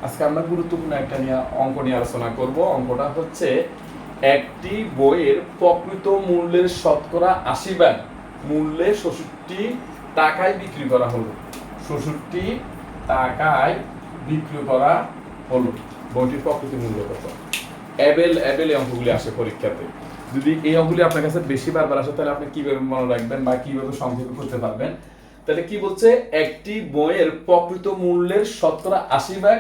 আজকে আমরা গুরুত্বপূর্ণ একটা অঙ্ক নিয়ে আলোচনা করব। অঙ্কটা হচ্ছে একটি বইয়ের প্রকৃত মূল্যের শতকরা ৮০ ভাগ মূল্যে ৬৭ টাকায় বিক্রি করা হলো। ৬৭ টাকায় বিক্রি করা হলো। বইটির প্রকৃত মূল্য কত? অ্যাবেল এই অঙ্কগুলি আসে পরীক্ষাতে। যদি এই অঙ্কগুলি আপনার কাছে বেশি বারবার আসে তাহলে আপনি কিভাবে মনে রাখবেন বা কিভাবে সংক্ষেপে করতে পারবেন। তাহলে কি বলছে, একটি বইয়ের প্রকৃত মূল্যের শতকরা ৮০ ভাগ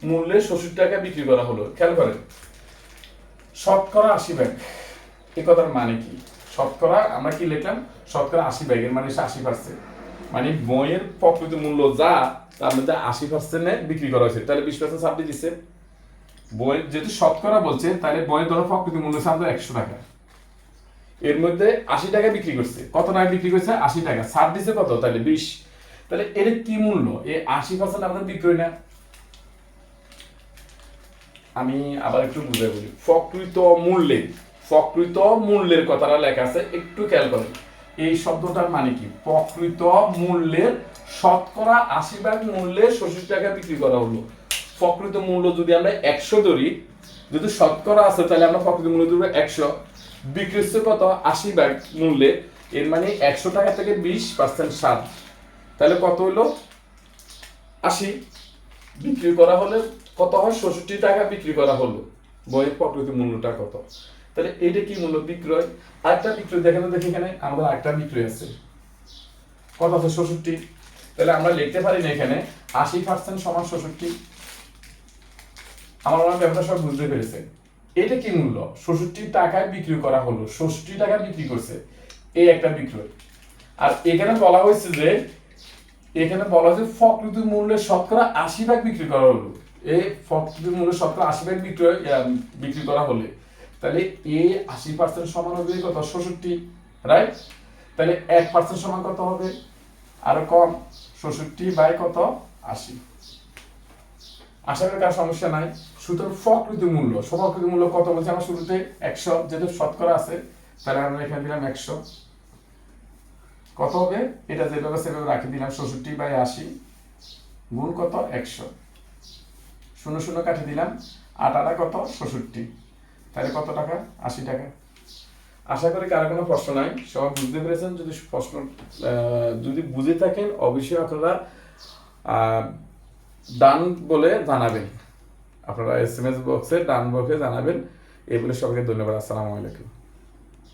মূল্যে ৬৭ টাকা বিক্রি করা হলো। খেয়াল করেন, শতকরা ৮০ ভাগ, এই কথার মানে কি? শতকরা আমরা কি লিখলাম? শতকরা ৮০ ভাগ, এর মানে ৮০%। মানে বইয়ের প্রকৃত মূল্য যা, তার মধ্যে ৮০% বিক্রি করা হয়েছে। তাহলে 20% ছাড় দিয়ে দিচ্ছে। বই যেহেতু শতকরা বলছে, তাহলে বইয়ের ধরো প্রকৃত মূল্য হচ্ছে আমাদের 100 টাকা। এর মধ্যে 80 টাকা বিক্রি করছে। কত টাকা বিক্রি করছে? 80 টাকা। ছাড় দিছে কত? তাহলে 20। তাহলে এর কি মূল্য? এই 80% আমাদের বিক্রি হয় না। আমি আবার একটু বুঝে বলি। প্রকৃত মূল্যের কথাটা লেখা আছে, একটু খেয়াল করেন। এই শব্দটার মানে কি? প্রকৃত মূল্যের শতকরা ৮০ ভাগ মূল্যে ৬৭ টাকা বিক্রি করা হলো। প্রকৃত মূল্য যদি আমরা 100 ধরি, যদি শতকরা আছে তাহলে আমরা প্রকৃত মূল্য ধরবো 100। বিক্রি হচ্ছে কত? ৮০ ভাগ মূল্যে। এর মানে 100 টাকা থেকে 20% ছাড়, তাহলে কত হলো? 80। বিক্রি করা হলে কত হয়? ৬৭ টাকা বিক্রি করা হলো। বইয়ের প্রকৃত মূল্যটা কত? তাহলে এইটা কি মূল্য? বিক্রয়। আরেকটা বিক্রয় দেখেন তো, দেখি এখানে আমাদের আরেকটা বিক্রয় আছে। কত আছে? ৬৭। তাহলে আমরা লিখতে পারি না এখানে ৮০% সমান ৬৭। আমার মনে হয় ব্যাপারটা সব বুঝতে পেরেছে। এটা কি মূল্য? ৬৭ টাকায় বিক্রি করা হলো। ৬৭ টাকা বিক্রি করছে, এই একটা বিক্রয়। আর এখানে বলা হয়েছে যে প্রকৃত মূল্যের শতকরা ৮০ ভাগ বিক্রি করা হলো। এই প্রকৃত মূল্যের শতকরা ৮০ ভাগ বিক্রি করা হলে তাহলে এই ৮০% সমান হবে কত? ৬৭, রাইট? তাহলে 1% সমান কত হবে? আরো কম, ৬৭ বাই কত? ৮০। আশা করি কার সমস্যা নাই। সুতরাং প্রকৃত মূল্য কত বলছে? আমার শুরুতে 100, যেহেতু শতকরা আছে তাহলে আমরা এখানে দিলাম 100। কত হবে? এটা যেভাবে সেভাবে রাখি দিলাম, ৬৭ বাই ৮০ গুণ কত? 100। 0 0 কাটি দিলাম, 8 কত? ৬৭। তাহলে কত টাকা? 80 টাকা। আশা করি কারো কোনো প্রশ্ন নাই, সবাই বুঝতে পেরেছেন। যদি বুঝে থাকেন অবশ্যই আপনারা ডান বলে জানাবেন। আপনারা SMS বক্সে ডান বক্সে জানাবেন। এই বলে সবাইকে ধন্যবাদ। আসসালামু আলাইকুম।